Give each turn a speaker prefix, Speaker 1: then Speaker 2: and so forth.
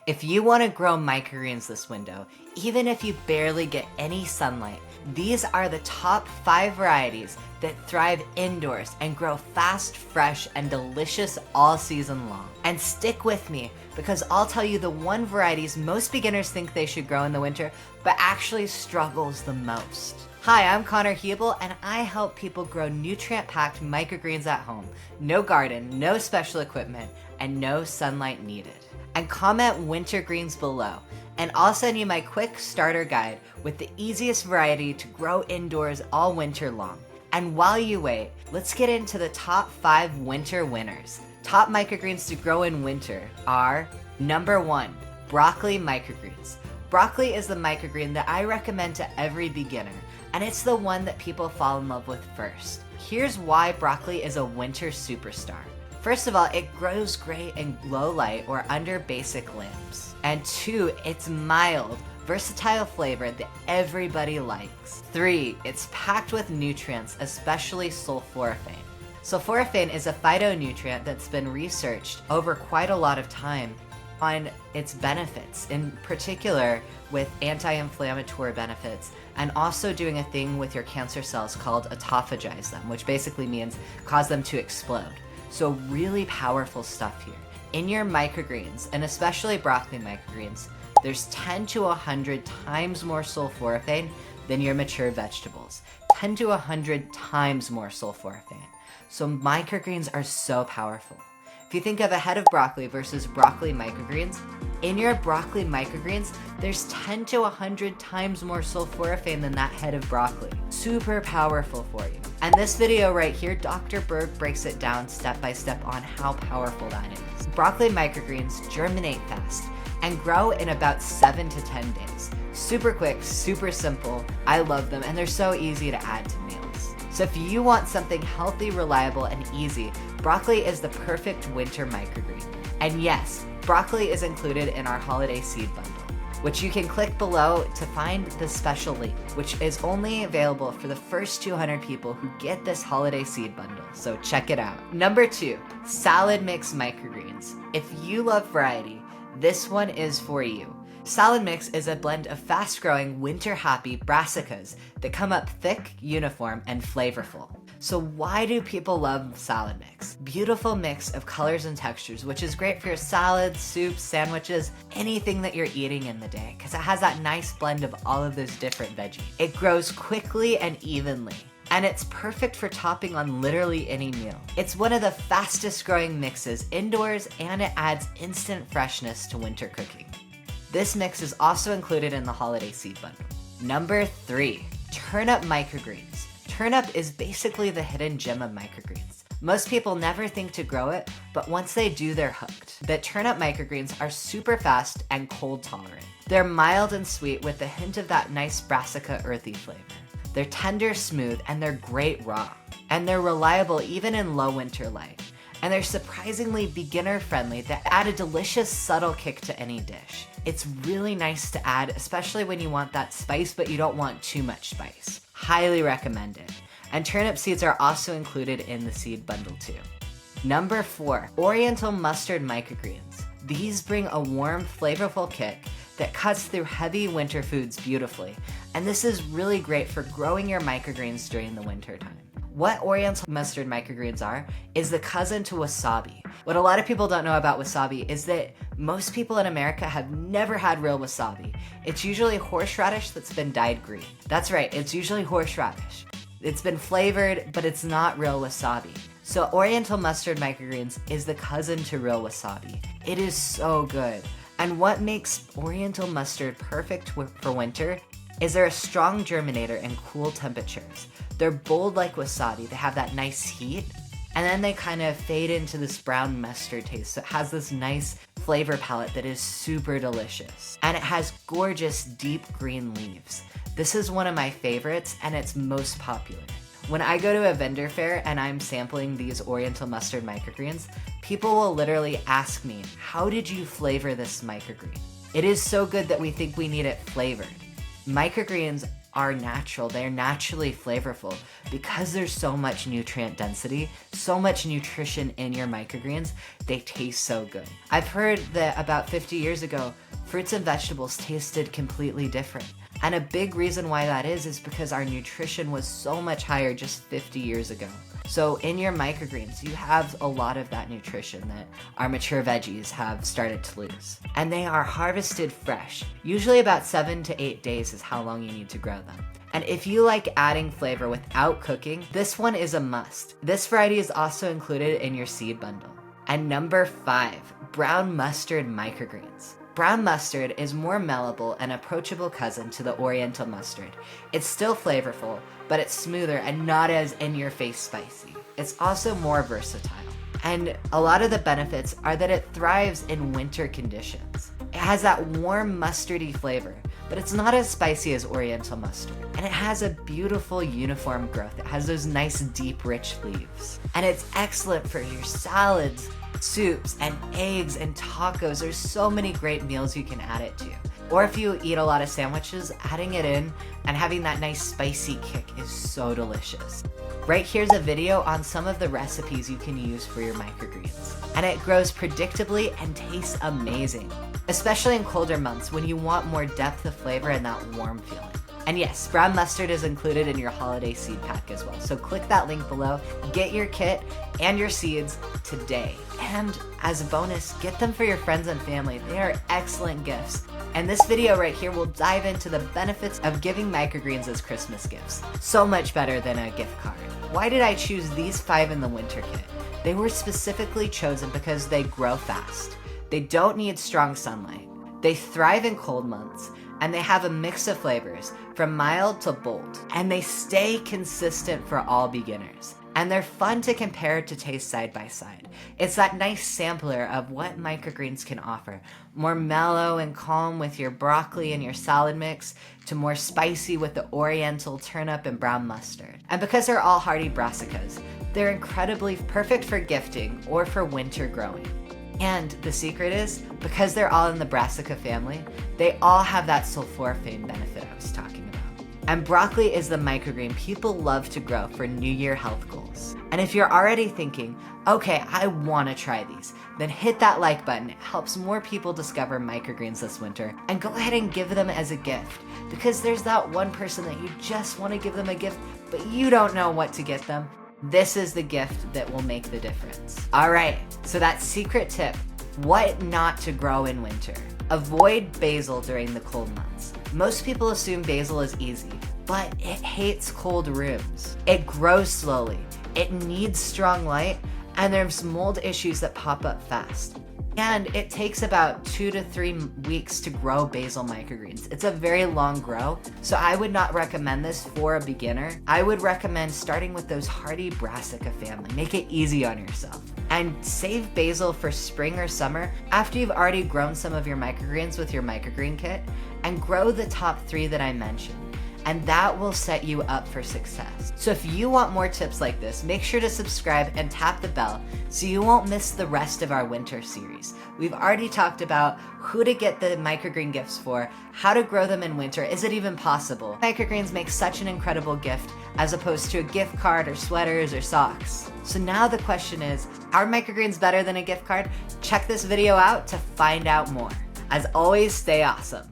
Speaker 1: If you want to grow microgreens this window, even if you barely get any sunlight, these are the top 5 varieties that thrive indoors and grow fast, fresh, and delicious all season long. And stick with me, because I'll tell you the one varieties most beginners think they should grow in the winter, but actually struggles the most. Hi, I'm Connor Hebel, and I help people grow nutrient-packed microgreens at home. No garden, no special equipment, and no sunlight needed. And comment winter greens below, and I'll send you my quick starter guide with the easiest variety to grow indoors all winter long. And while you wait, let's get into the top 5 winter winners. Top microgreens to grow in winter are: number 1, broccoli microgreens. Broccoli is the microgreen that I recommend to every beginner, and it's the one that people fall in love with first. Here's why broccoli is a winter superstar. First of all, it grows great in low light or under basic lamps. And 2, it's mild, versatile flavor that everybody likes. 3, it's packed with nutrients, especially sulforaphane. Sulforaphane is a phytonutrient that's been researched over quite a lot of time on its benefits, in particular with anti-inflammatory benefits, and also doing a thing with your cancer cells called autophagize them, which basically means cause them to explode. So really powerful stuff here. In your microgreens, and especially broccoli microgreens, there's 10 to 100 times more sulforaphane than your mature vegetables. 10 to 100 times more sulforaphane. So microgreens are so powerful. If you think of a head of broccoli versus broccoli microgreens, in your broccoli microgreens, there's 10 to 100 times more sulforaphane than that head of broccoli. Super powerful for you. And this video right here, Dr. Berg breaks it down step by step on how powerful that is. Broccoli microgreens germinate fast and grow in about 7 to 10 days. Super quick, super simple. I love them, and they're so easy to add to meals. So if you want something healthy, reliable, and easy, broccoli is the perfect winter microgreen. And yes, broccoli is included in our holiday seed bundle, which you can click below to find the special link, which is only available for the first 200 people who get this holiday seed bundle, so check it out. Number 2, salad mix microgreens. If you love variety, this one is for you. Salad mix is a blend of fast-growing, winter-happy brassicas that come up thick, uniform, and flavorful. So why do people love salad mix? Beautiful mix of colors and textures, which is great for your salads, soups, sandwiches, anything that you're eating in the day, because it has that nice blend of all of those different veggies. It grows quickly and evenly, and it's perfect for topping on literally any meal. It's one of the fastest growing mixes indoors, and it adds instant freshness to winter cooking. This mix is also included in the holiday seed bundle. Number 3, turnip microgreens. Turnip is basically the hidden gem of microgreens. Most people never think to grow it, but once they do, they're hooked. The turnip microgreens are super fast and cold tolerant. They're mild and sweet with a hint of that nice brassica earthy flavor. They're tender, smooth, and they're great raw. And they're reliable even in low winter light. And they're surprisingly beginner friendly that add a delicious subtle kick to any dish. It's really nice to add, especially when you want that spice but you don't want too much spice. Highly recommend it. And turnip seeds are also included in the seed bundle too. Number 4, Oriental mustard microgreens. These bring a warm, flavorful kick that cuts through heavy winter foods beautifully. And this is really great for growing your microgreens during the winter time. What Oriental mustard microgreens are is the cousin to wasabi. What a lot of people don't know about wasabi is that most people in America have never had real wasabi. It's usually horseradish that's been dyed green. That's right, it's usually horseradish. It's been flavored, but it's not real wasabi. So Oriental mustard microgreens is the cousin to real wasabi. It is so good. And what makes Oriental mustard perfect for winter is they're a strong germinator in cool temperatures. They're bold like wasabi, they have that nice heat, and then they kind of fade into this brown mustard taste. So it has this nice flavor palette that is super delicious. And it has gorgeous deep green leaves. This is one of my favorites, and it's most popular. When I go to a vendor fair and I'm sampling these Oriental mustard microgreens, people will literally ask me, how did you flavor this microgreen? It is so good that we think we need it flavored. Microgreens are natural. They're naturally flavorful because there's so much nutrient density, so much nutrition in your microgreens. They taste so good. I've heard that about 50 years ago, fruits and vegetables tasted completely different. And a big reason why that is because our nutrition was so much higher just 50 years ago. So in your microgreens, you have a lot of that nutrition that our mature veggies have started to lose. And they are harvested fresh. Usually about 7 to 8 days is how long you need to grow them. And if you like adding flavor without cooking, this one is a must. This variety is also included in your seed bundle. And number 5, brown mustard microgreens. Brown mustard is more mellowable and approachable cousin to the Oriental mustard. It's still flavorful, but it's smoother and not as in-your-face spicy. It's also more versatile. And a lot of the benefits are that it thrives in winter conditions. It has that warm mustardy flavor, but it's not as spicy as Oriental mustard. And it has a beautiful uniform growth. It has those nice deep rich leaves. And it's excellent for your salads, soups, and eggs and tacos. There's so many great meals you can add it to. Or if you eat a lot of sandwiches, adding it in and having that nice spicy kick is so delicious. Right here's a video on some of the recipes you can use for your microgreens. And it grows predictably and tastes amazing, especially in colder months when you want more depth of flavor and that warm feeling. And yes, brown mustard is included in your holiday seed pack as well. So click that link below, get your kit and your seeds today. And as a bonus, get them for your friends and family. They are excellent gifts. And this video right here will dive into the benefits of giving microgreens as Christmas gifts. So much better than a gift card. Why did I choose these 5 in the winter kit? They were specifically chosen because they grow fast. They don't need strong sunlight. They thrive in cold months. And they have a mix of flavors, from mild to bold. And they stay consistent for all beginners. And they're fun to compare to taste side by side. It's that nice sampler of what microgreens can offer. More mellow and calm with your broccoli and your salad mix, to more spicy with the Oriental, turnip, and brown mustard. And because they're all hardy brassicas, they're incredibly perfect for gifting or for winter growing. And the secret is, because they're all in the brassica family, they all have that sulforaphane benefit I was talking about. And broccoli is the microgreen people love to grow for New Year health goals. And if you're already thinking, okay, I want to try these, then hit that like button. It helps more people discover microgreens this winter. And go ahead and give them as a gift, because there's that one person that you just want to give them a gift, but you don't know what to get them. This is the gift that will make the difference. All right, so that secret tip, what not to grow in winter. Avoid basil during the cold months. Most people assume basil is easy, but it hates cold rooms. It grows slowly, it needs strong light, and there's mold issues that pop up fast. And it takes about 2 to 3 weeks to grow basil microgreens. It's a very long grow, so I would not recommend this for a beginner. I would recommend starting with those hardy brassica family. Make it easy on yourself. And save basil for spring or summer after you've already grown some of your microgreens with your microgreen kit, and grow the top 3 that I mentioned. And that will set you up for success. So if you want more tips like this, make sure to subscribe and tap the bell so you won't miss the rest of our winter series. We've already talked about who to get the microgreen gifts for, how to grow them in winter, is it even possible? Microgreens make such an incredible gift as opposed to a gift card or sweaters or socks. So now the question is, are microgreens better than a gift card? Check this video out to find out more. As always, stay awesome.